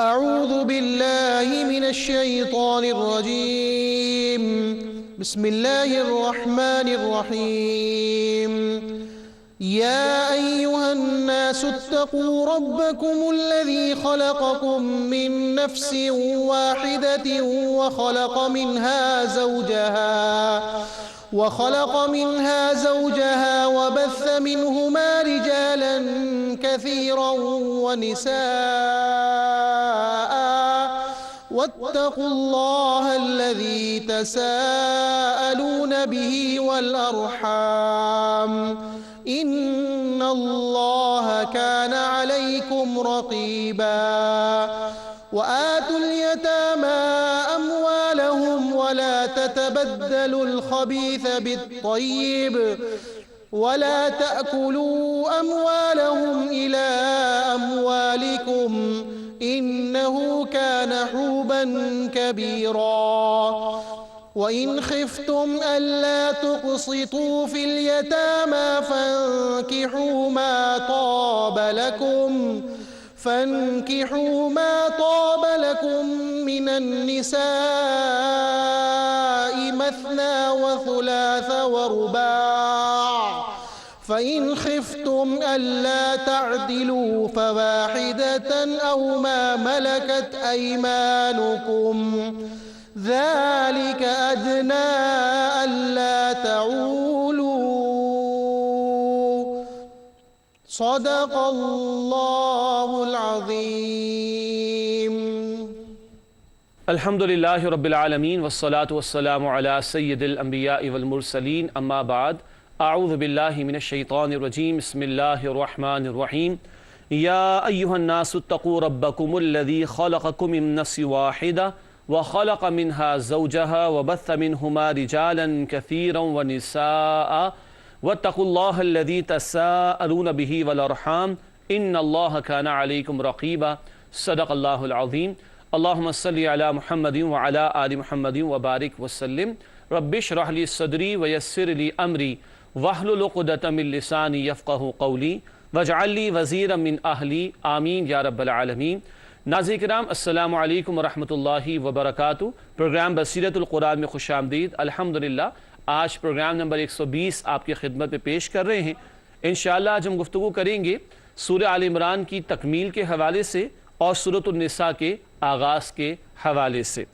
أعوذ بالله من الشيطان الرجيم. بسم الله الرحمن الرحيم. يا أيها الناس اتقوا ربكم الذي خلقكم من نفس واحدة وخلق منها زوجها وبث منهما رجالا كثيرا ونساء واتقوا الله الذي تساءلون به والأرحام إن الله كان عليكم رقيبا. وآتوا اليتامى أموالهم ولا تتبدلوا الخبيث بالطيب ولا تأكلوا أموالهم إلى أموالكم إنه كان حوبا كبيرا. وإن خفتم ألا تقسطوا في اليتامى فانكحوا ما طاب لكم من النساء مثنى وثلاث ورباع، فإن خفتم ألا تعدلوا فواحدة أو ما ملكت أيمانكم ذلك أدنى ألا تعولوا. صدق الله العظيم. الحمد للہ رب العالمین والصلاة والسلام علی سید الانبیاء والمرسلین اما بعد اعوذ باللہ من الشیطان الرجیم بسم اللہ الرحمن الرحیم. یا ایہا الناس اتقوا ربکم الذی خلقکم من نفس واحدہ وخلق منها زوجها وبث منهما رجالا كثيرا ونساء واتقوا الله الذي تساءلون به والأرحام إن الله كان عليكم رقيبا. صدق الله العظيم. اللهم صل على محمد وعلى آل محمد وبارك وسلم. رب اشرح لي صدري ويسر لي أمري واحلل عقدة من لساني يفقهوا قولي واجعل لي وزيرا من أهلي آمين يا رب العالمين. ناظرین کرام السلام علیکم ورحمۃ اللہ وبرکاتہ. پروگرام بصیرت القرآن میں خوش آمدید. الحمدللہ آج پروگرام نمبر 120 آپ کی خدمت میں پیش کر رہے ہیں. انشاءاللہ آج ہم گفتگو کریں گے سورہ آل عمران کی تکمیل کے حوالے سے اور سورۃ النساء کے آغاز کے حوالے سے.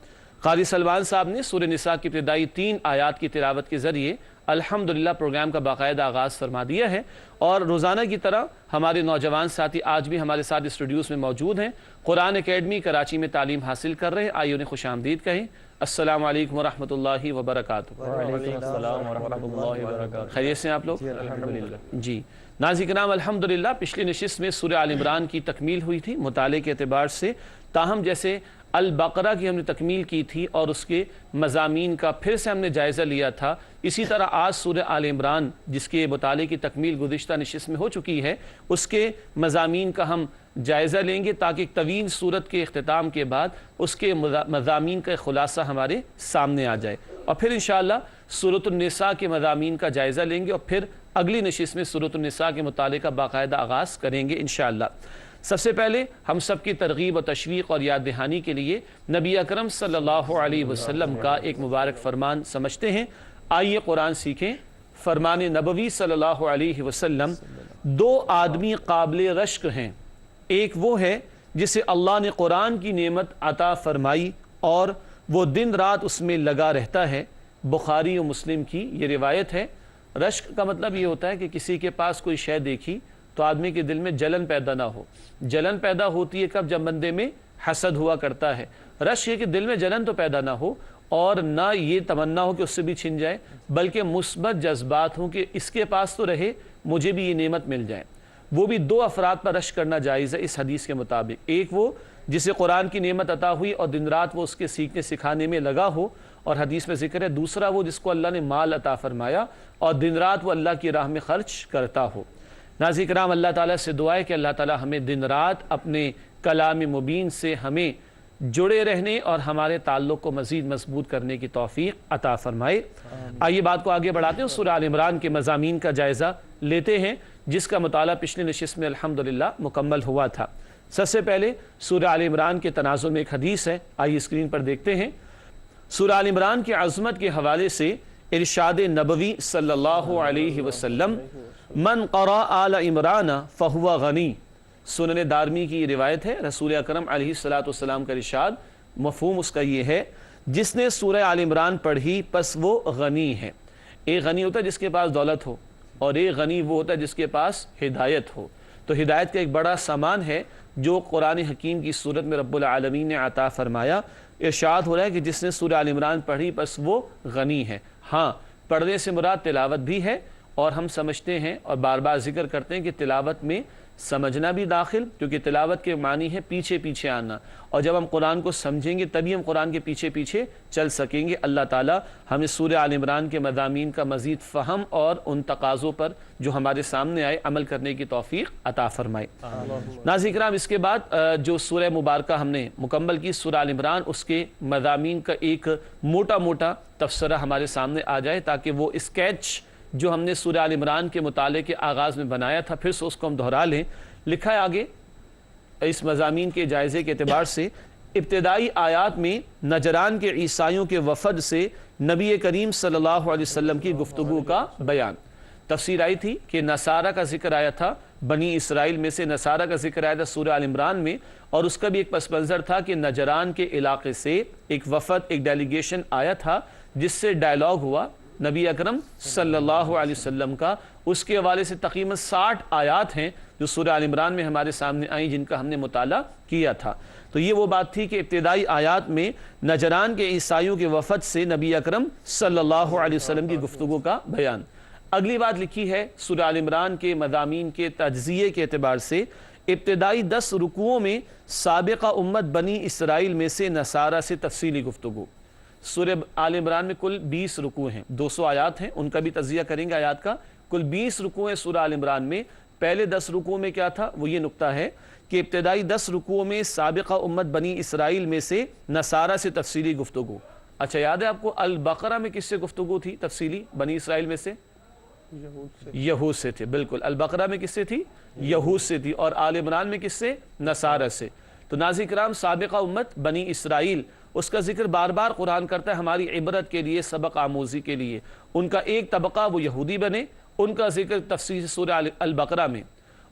قاری سلمان صاحب نے سورہ نساء کی ابتدائی 3 آیات کی تلاوت کے ذریعے الحمدللہ پروگرام کا باقاعدہ آغاز فرما دیا ہے، اور روزانہ کی طرح ہمارے نوجوان ساتھی آج بھی ہمارے ساتھ اسٹوڈیوز میں موجود ہیں. قرآن اکیڈمی کراچی میں تعلیم حاصل کر رہے ہیں. آئیے انہیں خوش آمدید کہیں. السلام علیکم ورحمۃ اللہ وبرکاتہ. وعلیکم السلام ورحمۃ اللہ وبرکاتہ. خیریت سے ہیں آپ لوگ؟ الحمدللہ. جی ناظرین کرام الحمدللہ پچھلی نشست میں سورہ آل عمران کی تکمیل ہوئی تھی مطالعے کے اعتبار سے. تاہم جیسے البقرہ کی ہم نے تکمیل کی تھی اور اس کے مضامین کا پھر سے ہم نے جائزہ لیا تھا، اسی طرح آج سورہ آل عمران جس کے مطالعے کی تکمیل گزشتہ نشست میں ہو چکی ہے اس کے مضامین کا ہم جائزہ لیں گے تاکہ ایک طویل صورت کے اختتام کے بعد اس کے مضامین کا خلاصہ ہمارے سامنے آ جائے، اور پھر انشاءاللہ سورۃ النساء کے مضامین کا جائزہ لیں گے اور پھر اگلی نشست میں سورۃ النساء کے مطالعے کا باقاعدہ آغاز کریں گے انشاءاللہ. سب سے پہلے ہم سب کی ترغیب و تشویق اور یاد دہانی کے لیے نبی اکرم صلی اللہ علیہ وسلم کا ایک مبارک فرمان سمجھتے ہیں. آئیے قرآن سیکھیں. فرمان نبوی صلی اللہ علیہ وسلم: 2 آدمی قابل رشک ہیں. ایک وہ ہے جسے اللہ نے قرآن کی نعمت عطا فرمائی اور وہ دن رات اس میں لگا رہتا ہے. بخاری و مسلم کی یہ روایت ہے. رشک کا مطلب یہ ہوتا ہے کہ کسی کے پاس کوئی شے دیکھی تو آدمی کے دل میں جلن پیدا نہ ہو. جلن پیدا ہوتی ہے کب؟ جب بندے میں حسد ہوا کرتا ہے. رشک یہ کہ دل میں جلن تو پیدا نہ ہو اور نہ یہ تمنا ہو کہ اس سے بھی چھن جائے، بلکہ مثبت جذبات ہوں کہ اس کے پاس تو رہے مجھے بھی یہ نعمت مل جائے. وہ بھی 2 افراد پر رشک کرنا جائز ہے اس حدیث کے مطابق. ایک وہ جسے قرآن کی نعمت عطا ہوئی اور دن رات وہ اس کے سیکھنے سکھانے میں لگا ہو اور حدیث میں ذکر ہے. دوسرا وہ جس کو اللہ نے مال عطا فرمایا اور دن رات وہ اللہ کی راہ میں خرچ کرتا ہو. ناظرین کرام اللہ تعالیٰ سے دعا ہے کہ اللہ تعالیٰ ہمیں دن رات اپنے کلام مبین سے ہمیں جڑے رہنے اور ہمارے تعلق کو مزید مضبوط کرنے کی توفیق عطا فرمائے. آئیے بات کو آگے بڑھاتے ہیں. سورہ آل عمران کے مضامین کا جائزہ لیتے ہیں جس کا مطالعہ پچھلی نشست میں الحمدللہ مکمل ہوا تھا. سب سے پہلے سورہ آل عمران کے تناظر میں ایک حدیث ہے، آئیے اسکرین پر دیکھتے ہیں۔ سورہ آل عمران کی عظمت کے حوالے سے ارشاد نبوی صلی اللہ علیہ وسلم، من قرأ آل عمران فہو غنی، سنن دارمی کی یہ روایت ہے، رسول اکرم علیہ السلام کا ارشاد، مفہوم اس کا یہ ہے جس نے سورہ آل عمران پڑھی پس وہ غنی ہے۔ ایک غنی ہوتا ہے جس کے پاس دولت ہو، اور ایک غنی وہ ہوتا ہے جس کے پاس ہدایت ہو۔ تو ہدایت کا ایک بڑا سامان ہے جو قرآن حکیم کی صورت میں رب العالمین نے عطا فرمایا۔ ارشاد ہو رہا ہے کہ جس نے سورہ آل عمران پڑھی بس وہ غنی ہے۔ ہاں، پڑھنے سے مراد تلاوت بھی ہے، اور ہم سمجھتے ہیں اور بار بار ذکر کرتے ہیں کہ تلاوت میں سمجھنا بھی داخل، کیونکہ تلاوت کے معنی ہے پیچھے پیچھے آنا، اور جب ہم قرآن کو سمجھیں گے تبھی ہم قرآن کے پیچھے پیچھے چل سکیں گے۔ اللہ تعالی ہمیں سورہ آل عمران کے مضامین کا مزید فہم اور ان تقاضوں پر جو ہمارے سامنے آئے عمل کرنے کی توفیق عطا فرمائے۔ ناظرین کرام، اس کے بعد جو سورہ مبارکہ ہم نے مکمل کی سورہ آل عمران، اس کے مضامین کا ایک موٹا موٹا تبصرہ ہمارے سامنے آ جائے، تاکہ وہ اسکیچ جو ہم نے سورہ آل عمران کے مطالعے کے آغاز میں بنایا تھا پھر سے اس کو ہم دہرا لیں۔ لکھا ہے آگے اس مضامین کے جائزے کے اعتبار سے، ابتدائی آیات میں نجران کے عیسائیوں کے وفد سے نبی کریم صلی اللہ علیہ وسلم کی گفتگو کا بیان۔ تفسیر آئی تھی کہ نصارہ کا ذکر آیا تھا، بنی اسرائیل میں سے نصارہ کا ذکر آیا تھا سورہ آل عمران میں، اور اس کا بھی ایک پس منظر تھا کہ نجران کے علاقے سے ایک وفد، ایک ڈیلیگیشن آیا تھا جس سے ڈائلاگ ہوا نبی اکرم صلی اللہ علیہ وسلم کا۔ اس کے حوالے سے تقریباً 60 آیات ہیں جو سورہ آل عمران میں ہمارے سامنے آئیں، جن کا ہم نے مطالعہ کیا تھا۔ تو یہ وہ بات تھی کہ ابتدائی آیات میں نجران کے عیسائیوں کے وفد سے نبی اکرم صلی اللہ علیہ وسلم کی گفتگو کا بیان۔ اگلی بات لکھی ہے سورہ آل عمران کے مضامین کے تجزیے کے اعتبار سے، ابتدائی 10 رکوعوں میں سابقہ امت بنی اسرائیل میں سے نصارہ سے تفصیلی گفتگو۔ سورہ آل عمران میں کل 20 رکوع ہیں، 200 آیات ہیں، ان کا بھی تجزیہ کریں گے آیات کا۔ کل 20 رکوع ہیں سورہ آل عمران میں۔ پہلے 10 رکوع میں کیا تھا؟ وہ یہ نقطہ ہے کہ ابتدائی 10 رکوع میں سابقہ امت بنی اسرائیل میں سے نصارہ سے تفصیلی گفتگو۔ اچھا، یاد ہے آپ کو البقرہ میں کس سے گفتگو تھی تفصیلی؟ بنی اسرائیل میں سے یہود سے تھے، بالکل۔ البقرہ میں کس سے تھی؟ یہود سے تھی۔ اور آل عمران میں کس سے؟ نصارہ سے۔ تو ناظرین کرام، سابقہ امت بنی اسرائیل، اس کا ذکر بار بار قرآن کرتا ہے ہماری عبرت کے لیے، سبق آموزی کے لیے۔ ان کا ایک طبقہ وہ یہودی بنے، ان کا ذکر تفصیل سورہ البقرہ میں۔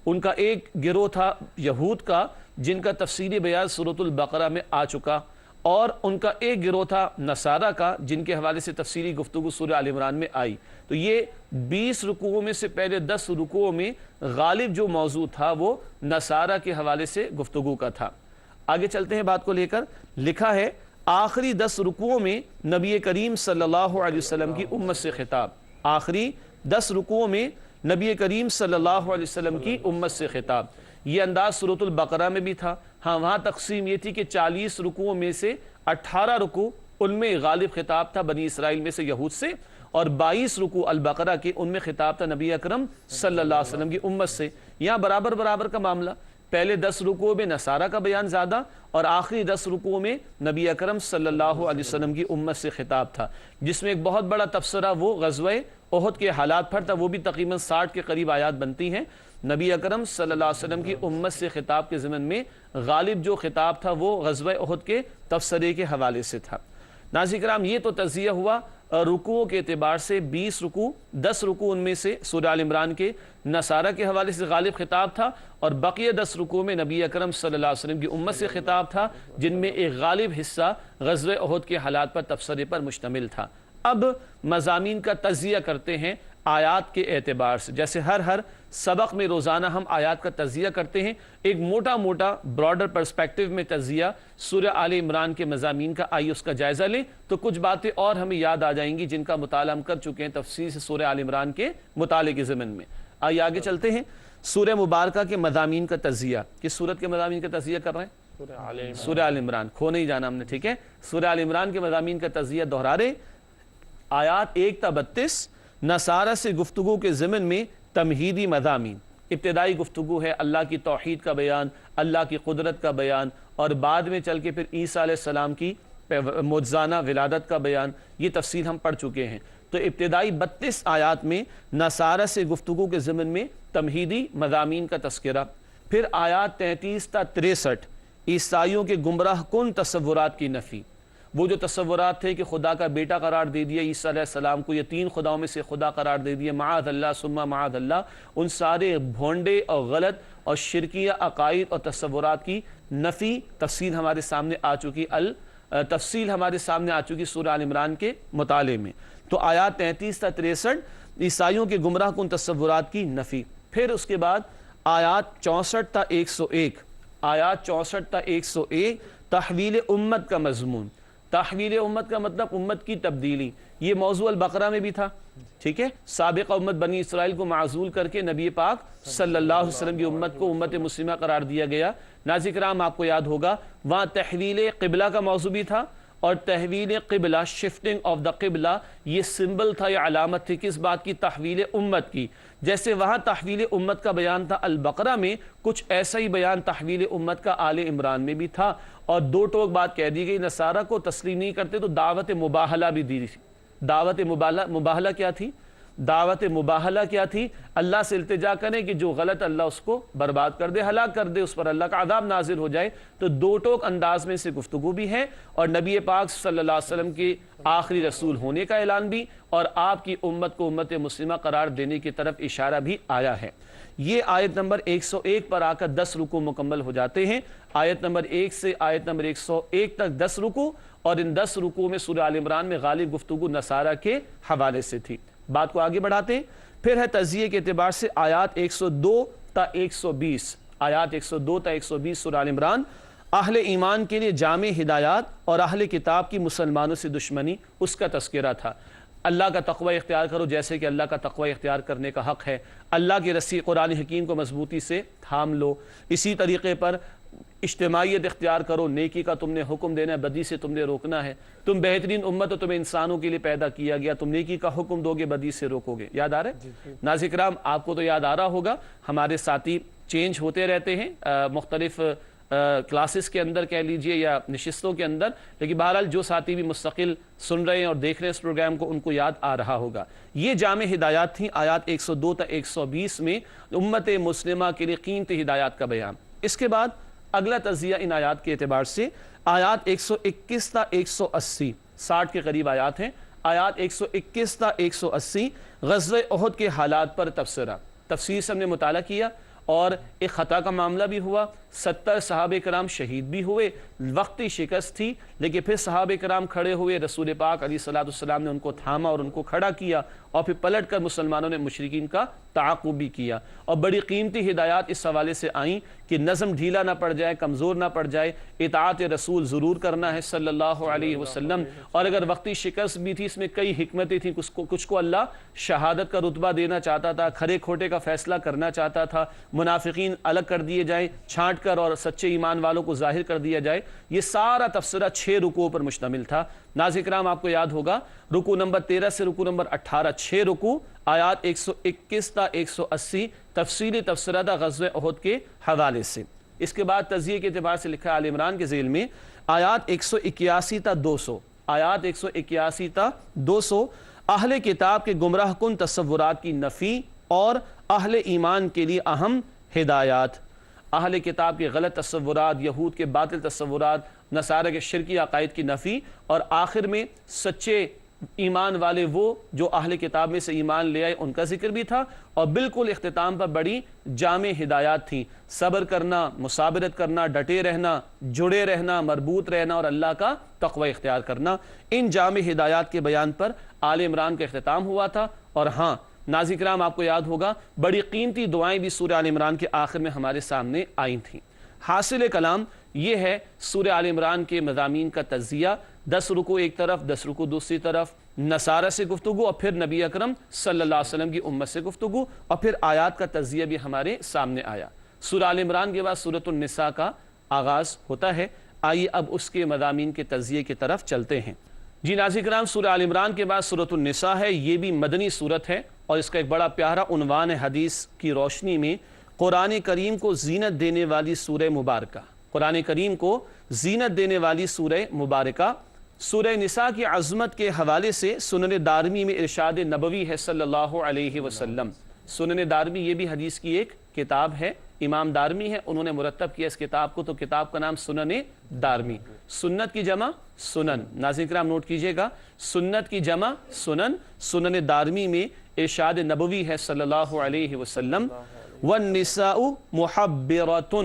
ان کا ایک گروہ تھا یہود کا جن کا تفصیلی بیان سورۃ البقرہ میں آ چکا، اور ان کا ایک گروہ تھا نصارہ کا جن کے حوالے سے تفصیلی گفتگو سورہ آل عمران میں آئی۔ تو یہ 20 رکوعوں میں سے پہلے 10 رکوعوں میں غالب جو موضوع تھا وہ نصارہ کے حوالے سے گفتگو کا تھا۔ آگے چلتے ہیں بات کو لے کر۔ لکھا ہے آخری 10 رکوعوں میں نبی کریم صلی اللہ علیہ وسلم کی امت سے خطاب۔ آخری 10 رکوعوں میں نبی کریم صلی اللہ علیہ وسلم کی امت سے خطاب۔ یہ انداز سورۃ البقرہ میں بھی تھا۔ ہاں، وہاں تقسیم یہ تھی کہ 40 رکوعوں میں سے 18 رکوع ان میں غالب خطاب تھا بنی اسرائیل میں سے یہود سے، اور 22 رکوع البقرہ کے ان میں خطاب تھا نبی اکرم صلی اللہ علیہ وسلم کی امت سے۔ یہاں برابر برابر کا معاملہ، پہلے 10 رکوعوں میں نصارہ کا بیان زیادہ، اور آخری 10 رکوعوں میں نبی اکرم صلی اللہ علیہ وسلم کی امت سے خطاب تھا، جس میں ایک بہت بڑا تبصرہ وہ غزوہ احد کے حالات پر تھا۔ وہ بھی تقریباً 60 کے قریب آیات بنتی ہیں۔ نبی اکرم صلی اللہ علیہ وسلم کی امت سے خطاب کے ضمن میں غالب جو خطاب تھا وہ غزوہ احد کے تبصرے کے حوالے سے تھا۔ ناظرین کرام، یہ تو تجزیہ ہوا رکوعوں کے اعتبار سے۔ 20 رکوع، 10 رکوع ان میں سے سورہ آل عمران کے نصارہ کے حوالے سے غالب خطاب تھا، اور بقیہ 10 رکوع میں نبی اکرم صلی اللہ علیہ وسلم کی امت سے خطاب تھا، جن میں ایک غالب حصہ غزوہ احد کے حالات پر تبصرے پر مشتمل تھا۔ اب مضامین کا تجزیہ کرتے ہیں آیات کے اعتبار سے۔ جیسے ہر سبق میں روزانہ ہم آیات کا تجزیہ کرتے ہیں، ایک موٹا موٹا براڈر پرسپیکٹیو میں تجزیہ سورہ آل عمران کے مضامین کا، آئیے اس کا جائزہ لیں تو کچھ باتیں اور ہمیں یاد آ جائیں گی جن کا مطالعہ ہم کر چکے ہیں تفصیل سے سورہ آل عمران کے مطالعے کے ضمن میں۔ آئیے آگے چلتے ہیں سورہ مبارکہ کے مضامین کا تجزیہ۔ کس سورت کے مضامین کا تجزیہ کر رہے ہیں؟ سورہ آل عمران، کھو نہیں جانا ہم نے، ٹھیک ہے؟ سورہ آل عمران کے مضامین کا تجزیہ دہرا رہے۔ آیات 1 تا 32 نصارہ سے گفتگو کے ضمن میں تمہیدی مضامین۔ ابتدائی گفتگو ہے اللہ کی توحید کا بیان، اللہ کی قدرت کا بیان، اور بعد میں چل کے پھر عیسیٰ علیہ السلام کی معجزانہ ولادت کا بیان۔ یہ تفصیل ہم پڑھ چکے ہیں۔ تو ابتدائی 32 آیات میں نصارہ سے گفتگو کے ضمن میں تمہیدی مضامین کا تذکرہ۔ پھر آیات 33 تا 63 عیسائیوں کے گمراہ کن تصورات کی نفی. وہ جو تصورات تھے کہ خدا کا بیٹا قرار دے دیا عیسیٰ علیہ السلام کو، یا 3 خداؤں میں سے خدا قرار دے دیا، معاذ اللہ ثم معاذ اللہ، ان سارے بھونڈے اور غلط اور شرکیہ عقائد اور تصورات کی نفی تفصیل ہمارے سامنے آ چکی تفصیل ہمارے سامنے آ چکی سورہ آل عمران کے مطالعے میں. تو آیات 33 تا 63 عیسائیوں کے گمراہ کن تصورات کی نفی. پھر اس کے بعد آیات 64 تا 101 آیات 64 تا 101 تحویل امت کا مضمون. تحویل امت کا مطلب امت کی تبدیلی. یہ موضوع البقرہ میں بھی تھا، ٹھیک ہے. سابقہ امت بنی اسرائیل کو معزول کر کے نبی پاک صلی اللہ علیہ وسلم کی امت کو امت مسلمہ قرار دیا گیا. ناظرین کرام آپ کو یاد ہوگا وہاں تحویل قبلہ کا موضوع بھی تھا، اور تحویل قبلہ، شفٹنگ آف دا قبلہ، یہ سمبل تھا، یہ علامت تھی کس بات کی؟ تحویل امت کی. جیسے وہاں تحویل امت کا بیان تھا البقرہ میں، کچھ ایسا ہی بیان تحویل امت کا آل عمران میں بھی تھا. اور 2 ٹوک بات کہہ دی گئی، نصارہ کو تسلیم نہیں کرتے تو دعوت مباہلہ بھی دی تھی. دعوت مباہلہ کیا تھی؟ دعوت مباہلہ کیا تھی؟ اللہ سے التجا کریں کہ جو غلط اللہ اس کو برباد کر دے، ہلاک کر دے، اس پر اللہ کا عذاب نازل ہو جائے. تو 2 ٹوک انداز میں سے گفتگو بھی ہے، اور نبی پاک صلی اللہ علیہ وسلم کے آخری رسول ہونے کا اعلان بھی، اور آپ کی امت کو امت مسلمہ قرار دینے کی طرف اشارہ بھی آیا ہے. یہ آیت نمبر 101 پر آ کر 10 رکوع مکمل ہو جاتے ہیں. آیت نمبر 1 سے آیت نمبر 101 تک 10 رکوع، اور ان 10 رکوع میں سورہ آل عمران میں غالب گفتگو نصارہ کے حوالے سے تھی. بات کو آگے بڑھاتے ہیں. پھر ہے تجزیے کے اعتبار سے آیات 102 تا 120 آیات 102 تا 120 سورہ آل عمران. اہل ایمان کے لیے جامع ہدایات اور اہل کتاب کی مسلمانوں سے دشمنی، اس کا تذکرہ تھا. اللہ کا تقوی اختیار کرو جیسے کہ اللہ کا تقوی اختیار کرنے کا حق ہے. اللہ کی رسی قرآن حکیم کو مضبوطی سے تھام لو. اسی طریقے پر اجتماعیت اختیار کرو. نیکی کا تم نے حکم دینا ہے، بدی سے تم نے روکنا ہے. تم بہترین امت ہو، تمہیں انسانوں کے لیے پیدا کیا گیا. تم نیکی کا حکم دو گے، بدی سے روکو گے. یاد آ رہا ہے ناظرین کرام؟ آپ کو تو یاد آ رہا ہوگا. ہمارے ساتھی چینج ہوتے رہتے ہیں مختلف کلاسز کے اندر کہہ لیجئے یا نشستوں کے اندر، لیکن بہرحال جو ساتھی بھی مستقل سن رہے ہیں اور دیکھ رہے ہیں اس پروگرام کو، ان کو یاد آ رہا ہوگا. یہ جامع ہدایات تھیں آیات 102 تا 120 میں امت مسلمہ کے لیے قیمتی ہدایات کا بیان. اس کے بعد اگلا تجزیہ ان آیات کے اعتبار سے آیات 121 تا 180 60 کے قریب آیات ہیں. آیات 121 تا 180 غزوہ احد کے حالات پر تبصرہ. تفصیل سے ہم نے مطالعہ کیا، اور ایک خطا کا معاملہ بھی ہوا. 70 صحابہ کرام شہید بھی ہوئے. وقتی شکست تھی، لیکن پھر صحابہ کرام کھڑے ہوئے. رسول پاک علیہ السلام نے ان کو تھاما اور ان کو کھڑا کیا، اور پھر پلٹ کر مسلمانوں نے مشرکین کا تعاقب بھی کیا. اور بڑی قیمتی ہدایات اس حوالے سے آئیں کہ نظم ڈھیلا نہ پڑ جائے، کمزور نہ پڑ جائے. اطاعت رسول ضرور کرنا ہے صلی اللہ علیہ وسلم. اور اگر وقتی شکست بھی تھی، اس میں کئی حکمتیں تھیں. کچھ کو اللہ شہادت کا رتبہ دینا چاہتا تھا، کھرے کھوٹے کا فیصلہ کرنا چاہتا تھا. منافقین الگ کر دیے جائیں چھانٹ کر، اور سچے ایمان والوں کو ظاہر کر دیا جائے. یہ سارا تفسیرہ 6 رکوع پر مشتمل تھا. ناظرین کرام آپ کو یاد ہوگا رکوع نمبر 13 سے رکوع نمبر 18 6 رکوع. آیات 121 تا 180 تفصیلی تفسیرہ تھا غزوہ احد کے حوالے سے. اس کے بعد تجزیے کے اعتبار سے لکھا ہے آل عمران کے ذیل میں آیات 181 تا 200 آیات 181 تا 200 اہل کتاب کے گمراہ کن تصورات کی نفی اور اہل ایمان کے لیے اہم ہدایات. اہل کتاب کے غلط تصورات، یہود کے باطل تصورات، نصارہ کے شرکی عقائد کی نفی، اور آخر میں سچے ایمان والے وہ جو اہل کتاب میں سے ایمان لے آئے ان کا ذکر بھی تھا. اور بالکل اختتام پر بڑی جامع ہدایات تھیں. صبر کرنا، مصابرت کرنا، ڈٹے رہنا، جڑے رہنا، مربوط رہنا، اور اللہ کا تقوی اختیار کرنا. ان جامع ہدایات کے بیان پر آل عمران کا اختتام ہوا تھا. اور ہاں ناظرین کرام آپ کو یاد ہوگا بڑی قیمتی دعائیں بھی سورہ آل عمران کے آخر میں ہمارے سامنے آئی تھیں. حاصل کلام یہ ہے سورہ آل عمران کے مضامین کا تجزیہ. 10 رکوع ایک طرف، 10 رکوع دوسری طرف، نصارہ سے گفتگو، اور پھر نبی اکرم صلی اللہ علیہ وسلم کی امت سے گفتگو، اور پھر آیات کا تجزیہ بھی ہمارے سامنے آیا. سورہ آل عمران کے بعد سورۃ النساء کا آغاز ہوتا ہے. آئیے اب اس کے مضامین کے تجزیے کی طرف چلتے ہیں. جی ناظرین کرام، سورہ آل عمران کے بعد سورۃ النساء ہے. یہ بھی مدنی سورت ہے، اور اس کا ایک بڑا پیارا عنوان ہے حدیث کی روشنی میں قرآن کریم کو زینت دینے والی سورہ مبارکہ. قرآن کریم کو زینت دینے والی سورہ مبارکہ. سورہ نساء کی عظمت کے حوالے سے سنن دارمی میں ارشاد نبوی ہے صلی اللہ علیہ وسلم. سنن دارمی یہ بھی حدیث کی ایک کتاب ہے، امام دارمی ہے، انہوں نے مرتب کیا اس کتاب کو، تو کتاب کا نام سنن دارمی، سنت کی جمع سنن، ناظرین کرام نوٹ کیجئے گا، سنت کی جمع سنن، سنن دارمی میں ارشاد نبوی ہے صلی اللہ علیہ وسلم، والنساء محبرۃ،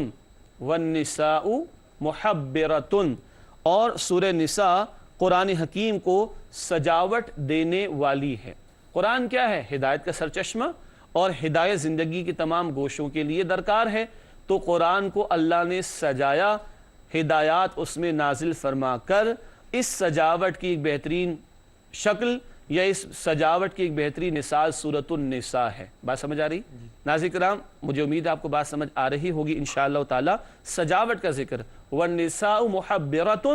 والنساء محبرۃ، اور سورہ نساء قرآن حکیم کو سجاوٹ دینے والی ہے۔ قرآن کیا ہے؟ ہدایت کا سرچشمہ، اور ہدایت زندگی کی تمام گوشوں کے لیے درکار ہے، تو قرآن کو اللہ نے سجایا، ہدایات اس میں نازل فرما کر اس سجاوٹ کی ایک بہترین شکل یا اس سجاوٹ کی ایک بہترین مثال سورۃ النساء ہے۔ بات سمجھ آ رہی؟ ناظرین کرام مجھے امید ہے آپ کو بات سمجھ آ رہی ہوگی انشاءاللہ تعالی۔ سجاوٹ کا ذکر، والنساء محبرۃ،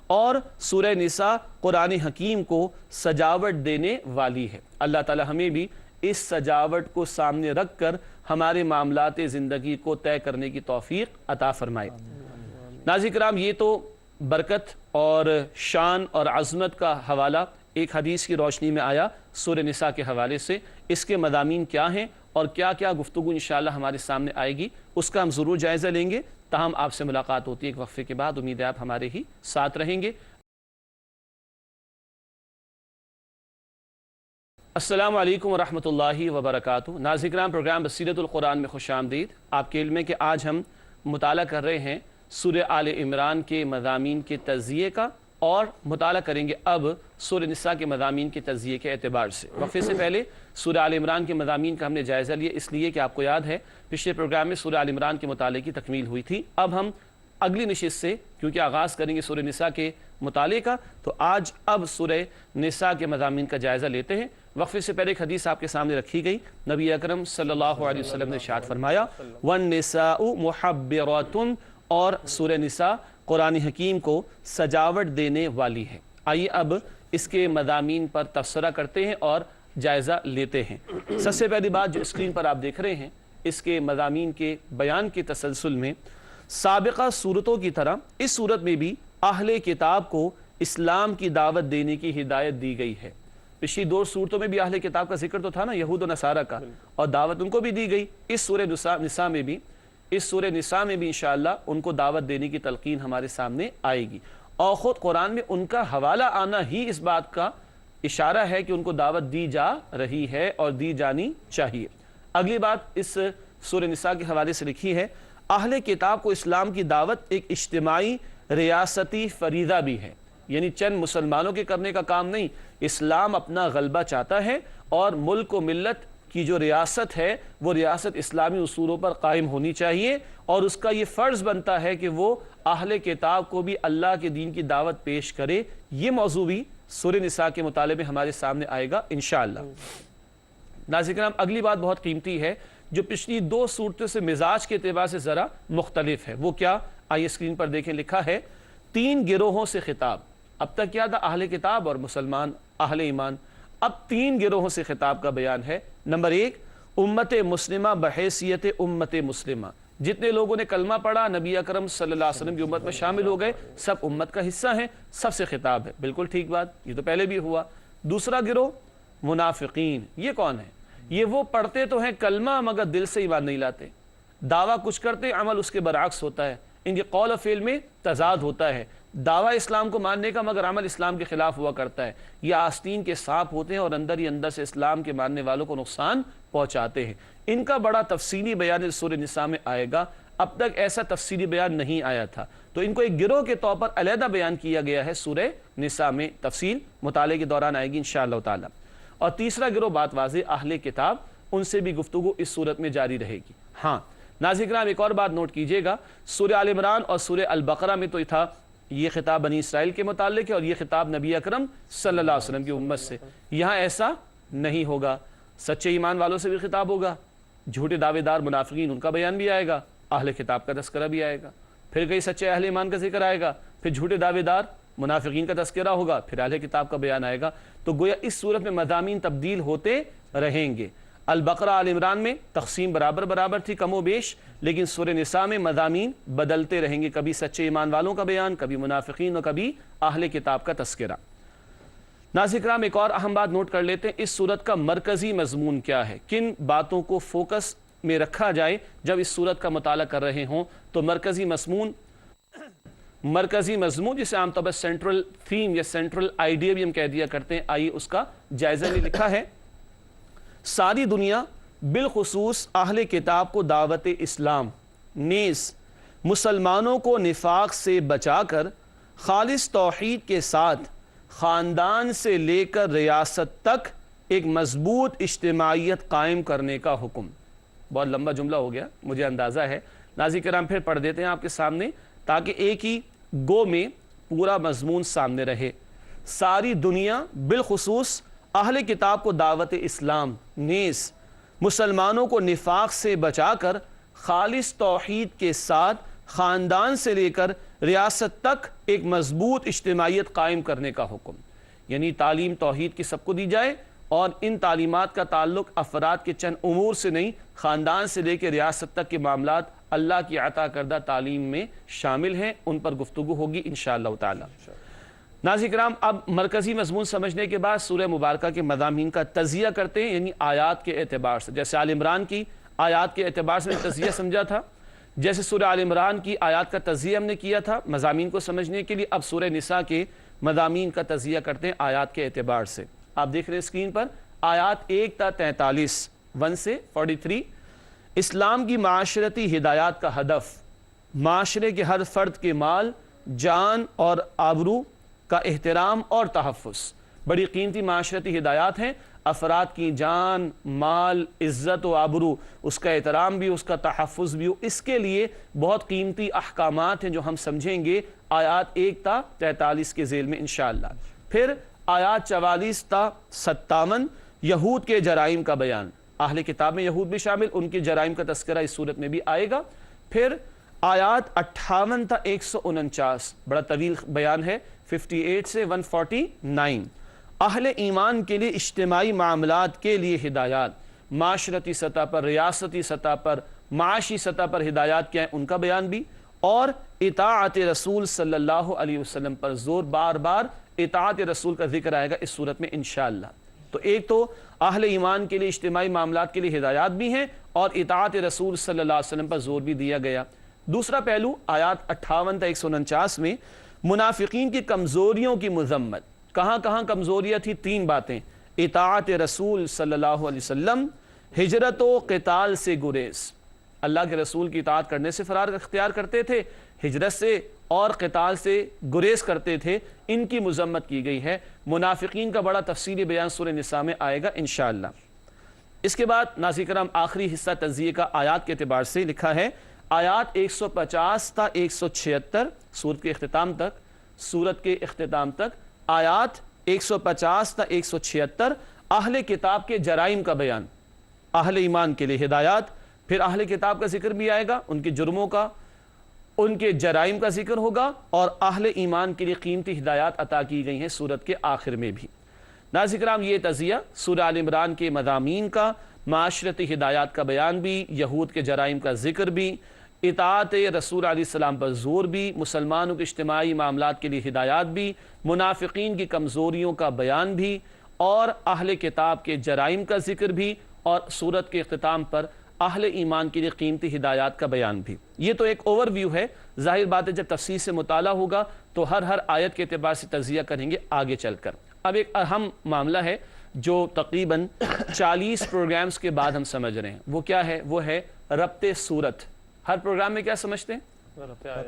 اور سورہ نساء قرآن حکیم کو سجاوٹ دینے والی ہے۔ اللہ تعالی ہمیں بھی اس سجاوٹ کو سامنے رکھ کر ہمارے معاملات زندگی کو طے کرنے کی توفیق عطا فرمائے۔ ناظرین کرام یہ تو برکت اور شان اور عظمت کا حوالہ ایک حدیث کی روشنی میں آیا سورہ نساء کے حوالے سے، اس کے مضامین کیا ہیں اور کیا کیا گفتگو انشاءاللہ ہمارے سامنے آئے گی، اس کا ہم ضرور جائزہ لیں گے۔ تاہم آپ سے ملاقات ہوتی ہے ایک وقفے کے بعد، امید ہے آپ ہمارے ہی ساتھ رہیں گے۔ السلام علیکم ورحمۃ اللہ وبرکاتہ۔ ناظرین کرام پروگرام بصیرت القرآن میں خوش آمدید۔ آپ کے علم ہے کہ آج ہم مطالعہ کر رہے ہیں سورہ آل عمران کے مضامین کے تجزیے کا، اور مطالعہ کریں گے اب سورہ نساء کے مضامین کے تجزیے کے اعتبار سے۔ وقفے سے پہلے سورہ آل عمران کے مضامین کا ہم نے جائزہ لیا، اس لیے کہ آپ کو یاد ہے پچھلے پروگرام میں سورہ آل عمران کے مطالعے کی تکمیل ہوئی تھی۔ اب ہم اگلی نشست سے کیونکہ آغاز کریں گے سورہ نساء کے مطالعے کا، تو آج اب سورہ نساء کے مضامین کا جائزہ لیتے ہیں۔ وقفے سے پہلے ایک حدیث آپ کے سامنے رکھی گئی، نبی اکرم صلی اللہ علیہ وسلم نے ارشاد فرمایا، وَالنِّسَاءُ مُحَبِّرَةٌ، اور سورہ نساء قرآن حکیم کو سجاوٹ دینے والی ہے۔ آئیے اب اس کے مضامین پر تبصرہ کرتے ہیں اور جائزہ لیتے ہیں۔ سب سے پہلی بات جو اسکرین پر آپ دیکھ رہے ہیں، اس کے مضامین کے بیان کے تسلسل میں سابقہ صورتوں کی طرح اس صورت میں بھی اہل کتاب کو اسلام کی دعوت دینے کی ہدایت دی گئی ہے۔ پچھلی دو صورتوں میں بھی اہل کتاب کا ذکر تو تھا نا، یہود و نصارہ کا، اور دعوت ان کو بھی دی گئی۔ اس سورہ نساء میں بھی انشاءاللہ ان کو دعوت دینے کی تلقین ہمارے سامنے آئے گی، اور خود قرآن میں ان کا حوالہ آنا ہی اس بات کا اشارہ ہے کہ ان کو دعوت دی جا رہی ہے اور دی جانی چاہیے۔ اگلی بات اس سورہ نساء کے حوالے سے لکھی ہے، اہل کتاب کو اسلام کی دعوت ایک اجتماعی ریاستی فریضہ بھی ہے، یعنی چند مسلمانوں کے کرنے کا کام نہیں، اسلام اپنا غلبہ چاہتا ہے، اور ملک و ملت کی جو ریاست ہے وہ ریاست اسلامی اصولوں پر قائم ہونی چاہیے، اور اس کا یہ فرض بنتا ہے کہ وہ اہل کتاب کو بھی اللہ کے دین کی دعوت پیش کرے۔ یہ موضوع بھی سورہ نساء کے مطالعے میں ہمارے سامنے آئے گا انشاءاللہ۔ ناظرین کرام اگلی بات بہت قیمتی ہے جو پچھلی دو صورتوں سے مزاج کے اعتبار سے ذرا مختلف ہے، وہ کیا؟ آئیے اسکرین پر دیکھیں، لکھا ہے 3 گروہوں سے خطاب۔ اب تک کیا تھا؟ اہل کتاب اور مسلمان اہل ایمان، اب 3 گروہوں سے خطاب کا بیان ہے۔ نمبر 1، امت مسلمہ بحیثیت امت مسلمہ، جتنے لوگوں نے کلمہ پڑھا نبی اکرم صلی اللہ علیہ وسلم کی امت میں شامل ہو گئے، سب امت کا حصہ ہیں، سب سے خطاب ہے۔ بالکل ٹھیک بات، یہ تو پہلے بھی ہوا۔ دوسرا گروہ منافقین، یہ کون ہے؟ یہ وہ پڑھتے تو ہیں کلمہ مگر دل سے ایمان نہیں لاتے، دعویٰ کچھ کرتے عمل اس کے برعکس ہوتا ہے، ان کے قول و فعل میں تضاد ہوتا ہے، دعویٰ اسلام کو ماننے کا مگر عمل اسلام کے خلاف ہوا کرتا ہے، یہ آستین کے سانپ ہوتے ہیں اور اندر ہی اندر سے اسلام کے ماننے والوں کو نقصان پہنچاتے ہیں۔ ان کا بڑا تفصیلی بیان سورہ نساء میں آئے گا، اب تک ایسا تفصیلی بیان نہیں آیا تھا، تو ان کو ایک گروہ کے طور پر علیحدہ بیان کیا گیا ہے سورہ نساء میں، تفصیل مطالعے کے دوران آئے گی انشاءاللہ تعالی۔ اور تیسرا گروہ بات واضح اہل کتاب، ان سے بھی گفتگو اس صورت میں جاری رہے گی۔ ہاں ناظرین کرام ایک اور بات نوٹ کیجئے گا، سورہ آل عمران اور سورہ البقرہ میں تو یہ تھا، یہ خطاب بنی اسرائیل کے متعلق ہے اور یہ خطاب نبی اکرم صلی اللہ علیہ وسلم کی امت سے۔ یہاں ایسا نہیں ہوگا، سچے ایمان والوں سے بھی خطاب ہوگا، جھوٹے دعوے دار منافقین ان کا بیان بھی آئے گا، اہل کتاب کا تذکرہ بھی آئے گا، پھر کئی سچے اہل ایمان کا ذکر آئے گا، پھر جھوٹے دعوے دار منافقین کا تذکرہ ہوگا، پھر اہل کتاب کا بیان آئے گا۔ تو گویا اس صورت میں مضامین تبدیل ہوتے رہیں گے۔ البقرہ آل عمران میں تقسیم برابر تھی کم و بیش، لیکن سورہ نساء میں مضامین بدلتے رہیں گے، کبھی سچے ایمان والوں کا بیان، کبھی منافقین اور کبھی اہل کتاب کا تذکرہ۔ ناظرین کرام ایک اور اہم بات نوٹ کر لیتے ہیں، اس صورت کا مرکزی مضمون کیا ہے، کن باتوں کو فوکس میں رکھا جائے جب اس صورت کا مطالعہ کر رہے ہوں. تو مرکزی مضمون جسے عام طور پر سینٹرل تھیم یا سینٹرل آئیڈیا بھی ہم کہہ دیا کرتے ہیں، آئیے اس کا جائزہ بھی لکھا ہے. ساری دنیا بالخصوص اہل کتاب کو دعوت اسلام نیز مسلمانوں کو نفاق سے بچا کر خالص توحید کے ساتھ خاندان سے لے کر ریاست تک ایک مضبوط اجتماعیت قائم کرنے کا حکم. بہت لمبا جملہ ہو گیا مجھے اندازہ ہے، ناظرین کرام پھر پڑھ دیتے ہیں آپ کے سامنے تاکہ ایک ہی گو میں پورا مضمون سامنے رہے. ساری دنیا بالخصوص اہل کتاب کو دعوت اسلام نیز مسلمانوں کو نفاق سے بچا کر خالص توحید کے ساتھ خاندان سے لے کر ریاست تک ایک مضبوط اجتماعیت قائم کرنے کا حکم. یعنی تعلیم توحید کی سب کو دی جائے اور ان تعلیمات کا تعلق افراد کے چند امور سے نہیں، خاندان سے لے کے ریاست تک کے معاملات اللہ کی عطا کردہ تعلیم میں شامل ہیں. ان پر گفتگو ہوگی انشاءاللہ تعالی. ناظرین کرام اب مرکزی مضمون سمجھنے کے بعد سورہ مبارکہ کے مضامین کا تجزیہ کرتے ہیں، یعنی آیات کے اعتبار سے. جیسے آل عمران کی آیات کے اعتبار سے تجزیہ سمجھا تھا، جیسے سورہ آل عمران کی آیات کا تجزیہ ہم نے کیا تھا مضامین کو سمجھنے کے لیے، اب سورہ نساء کے مضامین کا تجزیہ کرتے ہیں آیات کے اعتبار سے. آپ دیکھ رہے ہیں اسکرین پر آیات 1 تا 43 1 سے 43. اسلام کی معاشرتی ہدایات کا ہدف معاشرے کے ہر فرد کے مال، جان اور آبرو کا احترام اور تحفظ. بڑی قیمتی معاشرتی ہدایات ہیں، افراد کی جان، مال، عزت و آبرو، اس کا احترام بھی، اس کا تحفظ بھی ہو. اس کے لیے بہت قیمتی احکامات ہیں جو ہم سمجھیں گے آیات 1 تا 43 کے ذیل میں انشاءاللہ. پھر آیات 44 تا 57 یہود کے جرائم کا بیان. اہل کتاب میں یہود بھی شامل، ان کے جرائم کا تذکرہ اس صورت میں بھی آئے گا. پھر آیات 58 تا 149 بڑا طویل بیان ہے، 58 سے 149 اہل ایمان کے لیے اجتماعی معاملات کے لیے ہدایات، معاشرتی سطح پر، ریاستی سطح پر، معاشی سطح پر ہدایات کیا ہیں ان کا بیان بھی، اور اطاعت رسول صلی اللہ علیہ وسلم پر زور. بار بار اطاعت رسول کا ذکر آئے گا اس صورت میں انشاءاللہ. تو ایک تو اہل ایمان کے لیے اجتماعی معاملات کے لیے ہدایات بھی ہیں اور اطاعت رسول صلی اللہ علیہ وسلم پر زور بھی دیا گیا. دوسرا پہلو آیات 58 تا 149 میں منافقین کی کمزوریوں کی مذمت. کہاں کہاں کمزوریاں تھی؟ 3 باتیں: اطاعت رسول صلی اللہ علیہ وسلم، ہجرت و قتال سے گریز. اللہ کے رسول کی اطاعت کرنے سے فرار اختیار کرتے تھے، ہجرت سے اور قتال سے گریز کرتے تھے، ان کی مذمت کی گئی ہے. منافقین کا بڑا تفصیلی بیان سورہ نساء میں آئے گا انشاءاللہ. اس کے بعد ناظرین کرام آخری حصہ تجزیے کا آیات کے اعتبار سے لکھا ہے آیات 150 تا 176 سورت کے اختتام تک آیات 150 تا 176 اہل کتاب کے جرائم کا بیان، اہل ایمان کے لیے ہدایات. پھر اہل کتاب کا ذکر بھی آئے گا، ان کے جرموں کا، ان کے جرائم کا ذکر ہوگا، اور اہل ایمان کے لیے قیمتی ہدایات عطا کی گئی ہیں سورت کے آخر میں بھی. ناظرین کرام یہ تجزیہ سورہ آل عمران کے مضامین کا، معاشرتی ہدایات کا بیان بھی، یہود کے جرائم کا ذکر بھی، اطاعت رسول علیہ السلام پر زور بھی، مسلمانوں کے اجتماعی معاملات کے لیے ہدایات بھی، منافقین کی کمزوریوں کا بیان بھی، اور اہل کتاب کے جرائم کا ذکر بھی، اور سورت کے اختتام پر اہل ایمان کے لیے قیمتی ہدایات کا بیان بھی. یہ تو ایک اوور ویو ہے. ظاہر بات ہے جب تفصیل سے مطالعہ ہوگا تو ہر آیت کے اعتبار سے تجزیہ کریں گے آگے چل کر. اب ایک اہم معاملہ ہے جو تقریباً 40 پروگرامز کے بعد ہم سمجھ رہے ہیں. وہ کیا ہے؟ وہ ہے ربط سورت. ہر پروگرام میں کیا سمجھتے ہیں؟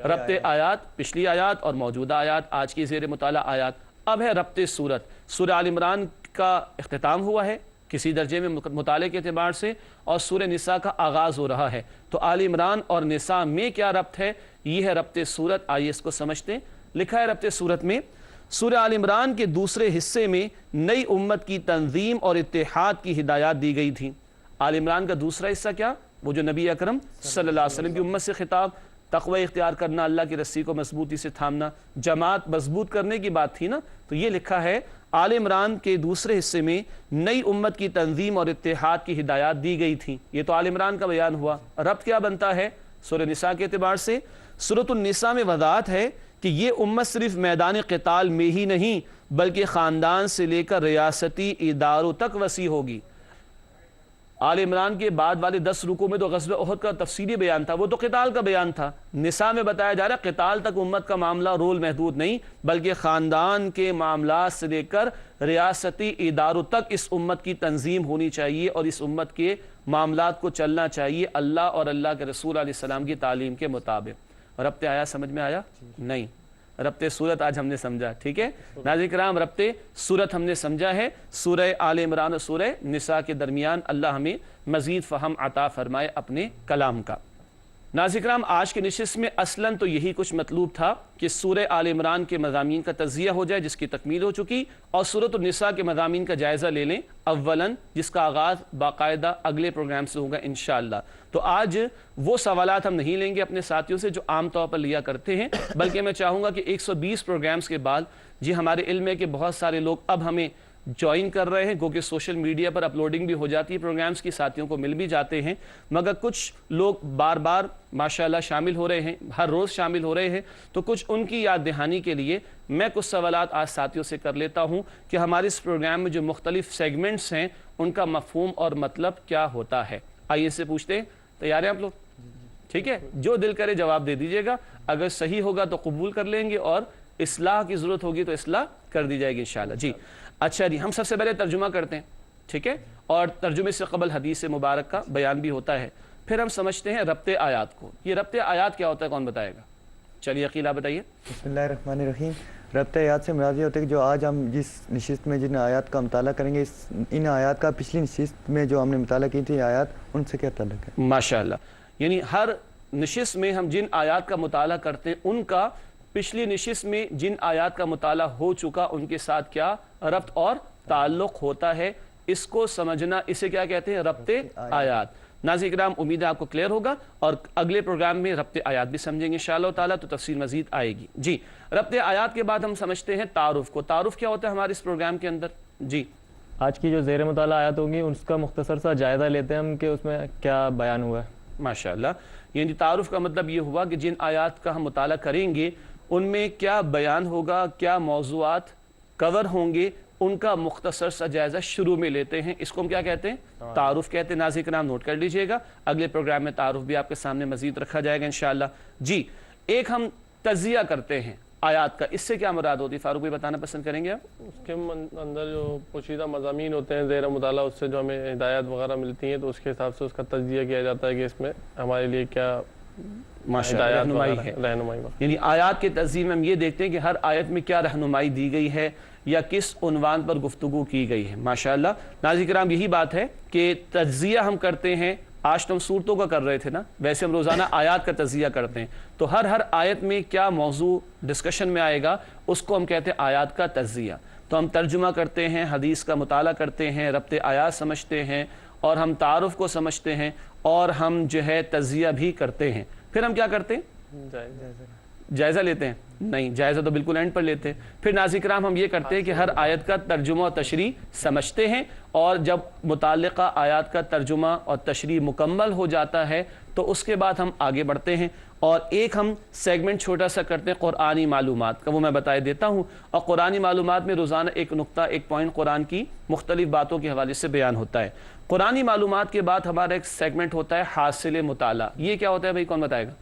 ربط آیات، پچھلی آیات اور موجودہ آیات، آج کی زیر مطالعہ آیات. اب ہے ربط سورت. سورہ آل عمران کا اختتام ہوا ہے کسی درجے میں مطالعے کے اعتبار سے، اور سورہ نساء کا آغاز ہو رہا ہے. تو آل عمران اور نساء میں کیا ربط ہے؟ یہ ہے ربط سورت. آئیے اس کو سمجھتے ہیں. لکھا ہے ربط سورت میں سورہ آل عمران کے دوسرے حصے میں نئی امت کی تنظیم اور اتحاد کی ہدایات دی گئی تھی. آل عمران کا دوسرا حصہ کیا؟ وہ جو نبی اکرم صلی اللہ علیہ وسلم کی امت سے خطاب، تقوی اختیار کرنا، اللہ کی رسی کو مضبوطی سے تھامنا، جماعت مضبوط کرنے کی بات تھی نا. تو یہ لکھا ہے آل عمران کے دوسرے حصے میں نئی امت کی تنظیم اور اتحاد کی ہدایات دی گئی تھی. یہ تو آل عمران کا بیان ہوا. ربط کیا بنتا ہے سورہ نساء کے اعتبار سے؟ سورۃ النساء میں وضاحت ہے کہ یہ امت صرف میدان قتال میں ہی نہیں بلکہ خاندان سے لے کر ریاستی اداروں تک وسیع ہوگی. آل عمران کے بعد والے 10 رکوع میں تو غزوہ احد کا تفصیلی بیان تھا، وہ تو قتال کا بیان تھا۔ نساء میں بتایا جا رہا ہے قتال تک امت کا معاملہ رول محدود نہیں، بلکہ خاندان کے معاملات سے لے کر ریاستی اداروں تک اس امت کی تنظیم ہونی چاہیے اور اس امت کے معاملات کو چلنا چاہیے اللہ اور اللہ کے رسول علیہ السلام کی تعلیم کے مطابق۔ ربط آیا سمجھ میں آیا؟ نہیں، ربط صورت آج ہم نے سمجھا، ٹھیک ہے ناظرین کرام، ربط صورت ہم نے سمجھا ہے سورہ آل عمران اور سورہ نساء کے درمیان۔ اللہ ہمیں مزید فہم عطا فرمائے اپنے کلام کا۔ ناظرین کرام، آج کے نشست میں اصلاً تو یہی کچھ مطلوب تھا کہ سورہ آل عمران کے مضامین کا تجزیہ ہو جائے جس کی تکمیل ہو چکی، اور سورۃ النساء کے مضامین کا جائزہ لے لیں اولاً، جس کا آغاز باقاعدہ اگلے پروگرام سے ہوگا انشاءاللہ۔ تو آج وہ سوالات ہم نہیں لیں گے اپنے ساتھیوں سے جو عام طور پر لیا کرتے ہیں، بلکہ میں چاہوں گا کہ 120 پروگرامز کے بعد جی ہمارے علم ہے کہ بہت سارے لوگ اب ہمیں جوائن کر رہے ہیں، کیونکہ سوشل میڈیا پر اپلوڈنگ بھی ہو جاتی ہے پروگرامز کی، ساتھیوں کو مل بھی جاتے ہیں، مگر کچھ لوگ بار بار ماشاءاللہ شامل ہو رہے ہیں، ہر روز شامل ہو رہے ہیں، تو کچھ ان کی یاد دہانی کے لیے میں کچھ سوالات آج ساتھیوں سے کر لیتا ہوں کہ ہمارے اس پروگرام میں جو مختلف سیگمنٹس ہیں ان کا مفہوم اور مطلب کیا ہوتا ہے۔ آئیے سے پوچھتے ہیں، تیار ہیں آپ لوگ؟ ٹھیک ہے، جو دل کرے جواب دے دیجیے گا، اگر صحیح ہوگا تو قبول کر لیں گے اور اصلاح کی ضرورت ہوگی تو اصلاح کر دی جائے گی انشاءاللہ۔ جی اچھا جی، ہم سب سے پہلے ترجمہ کرتے ہیں، ٹھیک ہے، اور ترجمے سے قبل حدیث مبارک کا بیان بھی ہوتا ہے، پھر ہم سمجھتے ہیں ربط آیات کو۔ یہ ربط آیات کیا ہوتا ہے، کون بتائے گا؟ چلیے عقیل آپ بتائیے۔ بسم اللہ الرحمن الرحیم۔ ربط آیات سے مراد یہ ہوتا ہے کہ جو آج ہم جس نشست میں جن آیات کا مطالعہ کریں گے، ان آیات کا پچھلی نشست میں جو ہم نے مطالعہ کی تھی آیات، ان سے کیا تعلق ہے؟ ماشاءاللہ، یعنی ہر نشست میں ہم جن آیات کا مطالعہ کرتے ہیں ان کا پچھلی نشست میں جن آیات کا مطالعہ ہو چکا ان کے ساتھ کیا ربط اور تعلق ہوتا ہے، اس کو سمجھنا، اسے کیا کہتے ہیں؟ ربط آیات۔ ناظرین کرام، امید ہے آپ کو کلیئر ہوگا اور اگلے پروگرام میں ربط آیات بھی سمجھیں گے انشاءاللہ تعالیٰ، تو تفصیل مزید آئے گی۔ جی، ربط آیات کے بعد ہم سمجھتے ہیں تعارف کو۔ تعارف کیا ہوتا ہے ہمارے اس پروگرام کے اندر؟ جی، آج کی جو زیر مطالعہ آیات ہوگی اس کا مختصر سا جائزہ لیتے ہیں ہم کہ اس میں کیا بیان ہوا ہے۔ ماشاءاللہ، یعنی تعارف کا مطلب یہ ہوا کہ جن آیات کا ہم مطالعہ کریں گے ان میں کیا بیان ہوگا، کیا موضوعات کور ہوں گے، ان کا مختصر سا جائزہ شروع میں لیتے ہیں۔ اس کو ہم کیا کہتے ہیں؟ تعارف کہتے ہیں۔ ناظرین کرام نوٹ کر لیجئے گا، اگلے پروگرام میں تعارف بھی آپ کے سامنے مزید رکھا جائے گا انشاءاللہ۔ جی، ایک ہم تجزیہ کرتے ہیں آیات کا، اس سے کیا مراد ہوتی ہے؟ فاروق بھائی بتانا پسند کریں گے آپ؟ اس کے اندر جو پوشیدہ مضامین ہوتے ہیں زیر مطالعہ، اس سے جو ہمیں ہدایات وغیرہ ملتی ہیں تو اس کے حساب سے اس کا تجزیہ کیا جاتا ہے کہ اس میں ہمارے لیے کیا ماشاءاللہ رہنمائی ہے۔ رہنمائی۔ یعنی آیات کے تجزیے میں ہم یہ دیکھتے ہیں کہ ہر آیت میں کیا رہنمائی دی گئی ہے یا کس عنوان پر گفتگو کی گئی ہے۔ ماشاءاللہ ناظرین کرام، یہی بات ہے کہ تجزیہ ہم کرتے ہیں، آج تو ہم صورتوں کا کر رہے تھے نا، ویسے ہم روزانہ آیات کا تجزیہ کرتے ہیں، تو ہر آیت میں کیا موضوع ڈسکشن میں آئے گا اس کو ہم کہتے ہیں آیات کا تجزیہ۔ تو ہم ترجمہ کرتے ہیں، حدیث کا مطالعہ کرتے ہیں، ربط آیات سمجھتے ہیں، اور ہم تعارف کو سمجھتے ہیں، اور ہم جو ہے تجزیہ بھی کرتے ہیں۔ پھر ہم کیا کرتے ہیں؟ جائزہ لیتے ہیں؟ نہیں، جائزہ تو بالکل اینڈ پر لیتے ہیں۔ پھر ناظرین کرام ہم یہ کرتے ہیں کہ ہر آیت کا ترجمہ اور تشریح سمجھتے ہیں، اور جب متعلقہ آیات کا ترجمہ اور تشریح مکمل ہو جاتا ہے تو اس کے بعد ہم آگے بڑھتے ہیں، اور ایک ہم سیگمنٹ چھوٹا سا کرتے ہیں قرآنی معلومات کا، وہ میں بتائے دیتا ہوں۔ اور قرآنی معلومات میں روزانہ ایک نقطہ، ایک پوائنٹ قرآن کی مختلف باتوں کے حوالے سے بیان ہوتا ہے۔ قرآنی معلومات کے بعد ہمارا ایک سیگمنٹ ہوتا ہے حاصل مطالعہ۔ یہ کیا ہوتا ہے بھائی، کون بتائے گا؟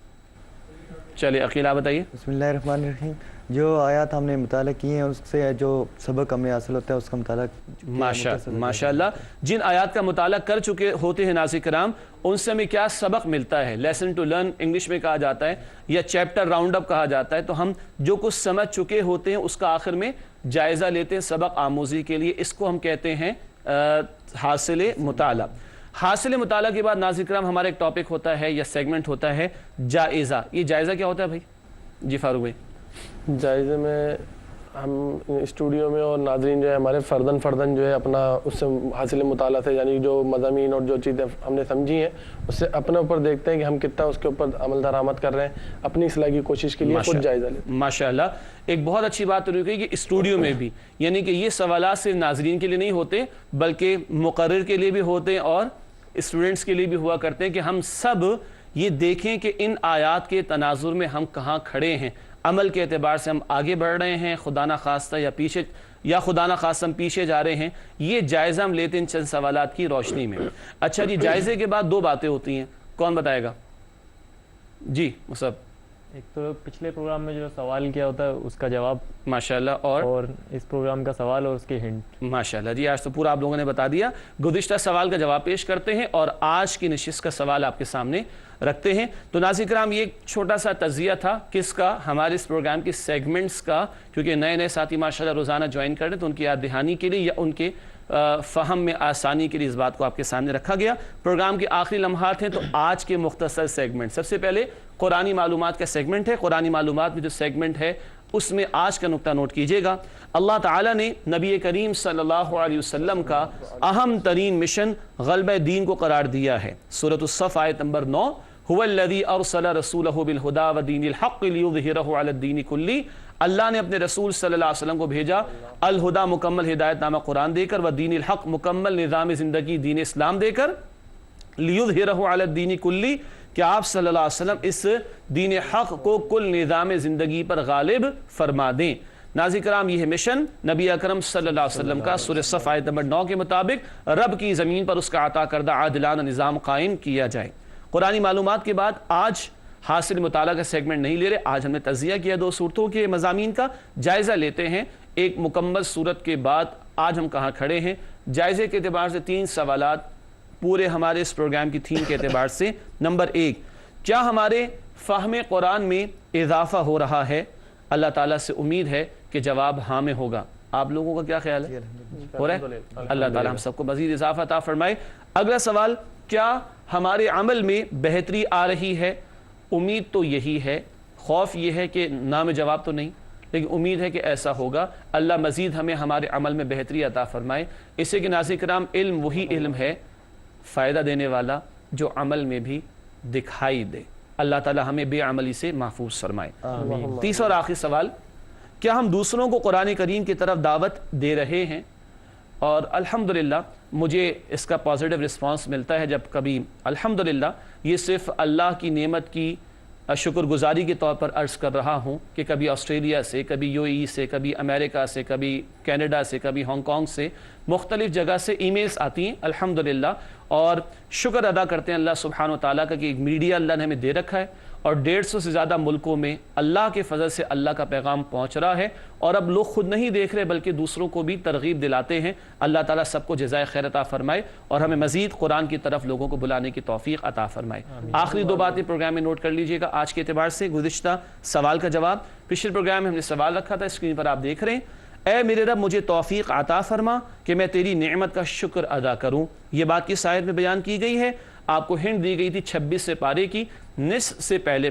چلیے عقیل آپ بتائیے۔ بسم اللہ الرحمن الرحیم۔ جو آیات ہم نے مطالعہ کی ہیں اس سے جو سبق ہمیں حاصل ہوتا ہے اس کا مطالعہ ماشاءاللہ، جن آیات کا مطالعہ کر چکے ہوتے ہیں ناظرین کرام، ان سے ہمیں کیا سبق ملتا ہے، لیسن ٹو لرن انگلش میں کہا جاتا ہے، یا چیپٹر راؤنڈ اپ کہا جاتا ہے۔ تو ہم جو کچھ سمجھ چکے ہوتے ہیں اس کا آخر میں جائزہ لیتے ہیں سبق آموزی کے لیے، اس کو ہم کہتے ہیں حاصل مطالعہ۔ حاصل مطالعہ کے بعد ناظرین کرام ہمارا ایک ٹاپک ہوتا ہے یا سیگمنٹ ہوتا ہے جائزہ۔ یہ جائزہ کیا ہوتا ہے بھائی؟ جی فاروق بھائی۔ جائزے میں ہم اسٹوڈیو میں اور ناظرین جو ہے ہمارے فردن جو ہے اپنا اس سے حاصل مطالعہ سے، یعنی جو مضامین اور جو چیزیں ہم نے سمجھی ہیں اس سے اپنے اوپر دیکھتے ہیں کہ ہم کتنا اس کے اوپر عمل درآمد کر رہے ہیں، اپنی اصلاح کی کوشش کے لیے خود جائزہ لیتے ہیں۔ ماشاءاللہ، ایک بہت اچھی بات تو کہ اسٹوڈیو میں بھی، یعنی کہ یہ سوالات صرف ناظرین کے لیے نہیں ہوتے بلکہ مقرر کے لیے بھی ہوتے ہیں اور اسٹوڈنٹس کے لیے بھی ہوا کرتے ہیں، کہ ہم سب یہ دیکھیں کہ ان آیات کے تناظر میں ہم کہاں کھڑے ہیں، عمل کے اعتبار سے ہم آگے بڑھ رہے ہیں خدا نہ خواستہ یا پیچھے یا خدا نہ خواستہ ہم پیچھے جا رہے ہیں، یہ جائزہ ہم لیتے ہیں چند سوالات کی روشنی میں۔ اچھا جی، جائزے کے بعد دو باتیں ہوتی ہیں، کون بتائے گا؟ جی مصعب۔ ایک تو پچھلے پروگرام میں جو سوال کیا ہوتا ہے اس کا جواب، ماشاءاللہ، اور اس پروگرام کا سوال اور اس کی ہنٹ۔ ماشاءاللہ جی، آج تو پورا آپ لوگوں نے بتا دیا۔ گزشتہ سوال کا جواب پیش کرتے ہیں اور آج کی نشست کا سوال آپ کے سامنے رکھتے ہیں۔ تو ناظرین کرام، یہ ایک چھوٹا سا تجزیہ تھا کس کا؟ ہمارے اس پروگرام کی سیگمنٹس کا، کیونکہ نئے نئے ساتھی ماشاءاللہ روزانہ جوائن کر رہے ہیں، تو ان کی یاد دہانی کے لیے یا ان کے فہم میں آسانی کے لیے اس بات کو آپ کے سامنے رکھا گیا۔ پروگرام کے آخری لمحات ہیں تو آج کے مختصر سیگمنٹ، سب سے پہلے قرآنی معلومات کا سیگمنٹ ہے۔ قرآنی معلومات میں جو سیگمنٹ ہے اس میں آج کا نقطہ نوٹ کیجئے گا۔ اللہ تعالیٰ نے نبی کریم صلی اللہ علیہ وسلم کا اہم ترین مشن غلبہ دین کو قرار دیا ہے۔ سورۃ الصف آیت نمبر 9، هو الذی ارسل رسولہ بالہدی ودین الحق لیظہرہ علی الدین کلہ۔ اللہ نے اپنے رسول صلی اللہ علیہ وسلم کو بھیجا الہدا مکمل ہدایت نامہ قرآن دے کر، و دین الحق مکمل نظام زندگی دین اسلام دے کر، لیظہرہ علی الدین کلہ، کہ آپ صلی اللہ علیہ وسلم اس دین حق کو کل نظام زندگی پر غالب فرما دیں۔ ناظرین کرام، یہ مشن نبی اکرم صلی اللہ علیہ وسلم کا سورہ صف آیت نمبر 9 کے مطابق رب کی زمین پر اس کا عطا کردہ عادلانہ نظام قائم کیا جائے۔ قرآنی معلومات کے بعد آج حاصل مطالعہ کا سیگمنٹ نہیں لے رہے، آج ہم نے تجزیہ کیا دو صورتوں کے مضامین کا، جائزہ لیتے ہیں ایک مکمل صورت کے بعد آج ہم کہاں کھڑے ہیں۔ جائزے کے اعتبار سے 3 سوالات پورے ہمارے اس پروگرام کی تھیم کے اعتبار سے۔ نمبر 1، کیا ہمارے فہم قرآن میں اضافہ ہو رہا ہے؟ اللہ تعالیٰ سے امید ہے کہ جواب ہاں میں ہوگا۔ آپ لوگوں کا کیا خیال ہے؟ ہو رہا ہے؟ اللہ تعالیٰ ہم سب کو مزید اضافہ عطا فرمائے۔ اگلا سوال، کیا ہمارے عمل میں بہتری آ رہی ہے؟ امید تو یہی ہے، خوف یہ ہے کہ نام جواب تو نہیں، لیکن امید ہے کہ ایسا ہوگا۔ اللہ مزید ہمیں ہمارے عمل میں بہتری عطا فرمائے۔ اس سے کہ ناظرین کرام، علم وہی علم ہے فائدہ دینے والا جو عمل میں بھی دکھائی دے۔ اللہ تعالی ہمیں بے عملی سے محفوظ فرمائے۔ تیسرا اور آخری سوال، کیا ہم دوسروں کو قرآن کریم کی طرف دعوت دے رہے ہیں؟ اور الحمدللہ مجھے اس کا پازیٹیو رسپانس ملتا ہے جب کبھی الحمدللہ، یہ صرف اللہ کی نعمت کی شکر گزاری کے طور پر عرض کر رہا ہوں کہ کبھی آسٹریلیا سے، کبھی یو اے ای سے، کبھی امریکہ سے، کبھی کینیڈا سے، کبھی ہانگ کانگ سے، مختلف جگہ سے ای میلز آتی ہیں الحمدللہ، اور شکر ادا کرتے ہیں اللہ سبحانہ و تعالیٰ کا کہ ایک میڈیا اللہ نے ہمیں دے رکھا ہے اور 150 سے زیادہ ملکوں میں اللہ کے فضل سے اللہ کا پیغام پہنچ رہا ہے، اور اب لوگ خود نہیں دیکھ رہے بلکہ دوسروں کو بھی ترغیب دلاتے ہیں۔ اللہ تعالیٰ سب کو جزائے خیر عطا فرمائے اور ہمیں مزید قرآن کی طرف لوگوں کو بلانے کی توفیق عطا فرمائے۔ آخری 2 باتیں پروگرام میں نوٹ کر لیجئے گا آج کے اعتبار سے۔ گزشتہ سوال کا جواب، پچھلے پروگرام میں ہم نے سوال رکھا تھا، اسکرین پر آپ دیکھ رہے ہیں، اے میرے رب مجھے توفیق عطا فرما کہ میں تیری نعمت کا شکر ادا کروں۔ یہ بات کس آیت میں بیان کی گئی ہے؟ آپ کو ہنٹ دی گئی تھی 26 سے پارے کی، نصف سے پہلے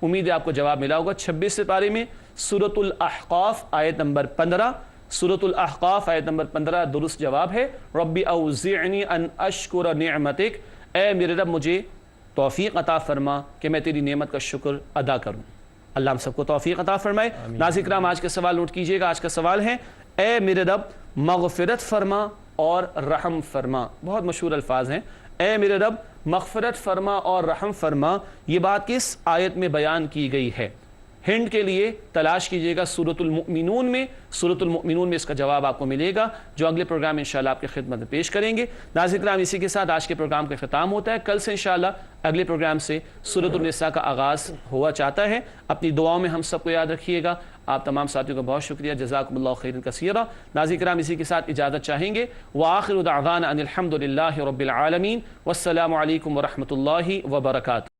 امید ہے آپ کو جواب ملا ہوگا۔ 26 سے پارے میں سورۃ الاحقاف آیت نمبر 15، سورۃ الاحقاف آیت نمبر 15 درست جواب ہے۔ ربی اوزعنی ان اشکر نعمتک، اے میرے رب مجھے توفیق عطا فرما کہ میں تیری نعمت کا شکر ادا کروں۔ اللہ ہم سب کو توفیق عطا فرمائے۔ ناظرین کرام، آج کا سوال نوٹ کیجئے گا۔ آج کا سوال ہے، اے میرے رب مغفرت فرما اور رحم فرما۔ بہت مشہور الفاظ ہیں، اے میرے رب مغفرت فرما اور رحم فرما۔ یہ بات کس آیت میں بیان کی گئی ہے؟ ہنٹ کے لیے تلاش کیجئے گا سورۃ المؤمنون میں، سورۃ المؤمنون میں اس کا جواب آپ کو ملے گا، جو اگلے پروگرام انشاءاللہ آپ کی خدمت میں پیش کریں گے۔ ناظرین کرام، اسی کے ساتھ آج کے پروگرام کا ختام ہوتا ہے۔ کل سے انشاءاللہ اگلے پروگرام سے سورۃ النساء کا آغاز ہوا چاہتا ہے۔ اپنی دعاؤں میں ہم سب کو یاد رکھیے گا۔ آپ تمام ساتھیوں کا بہت شکریہ، جزاکم اللہ خیرا کثیرا۔ ناظرین کرام، اسی کے ساتھ اجازت چاہیں گے۔ وآخر دعوانا ان الحمد للہ رب العالمین، والسلام علیکم ورحمۃ اللہ وبرکاتہ۔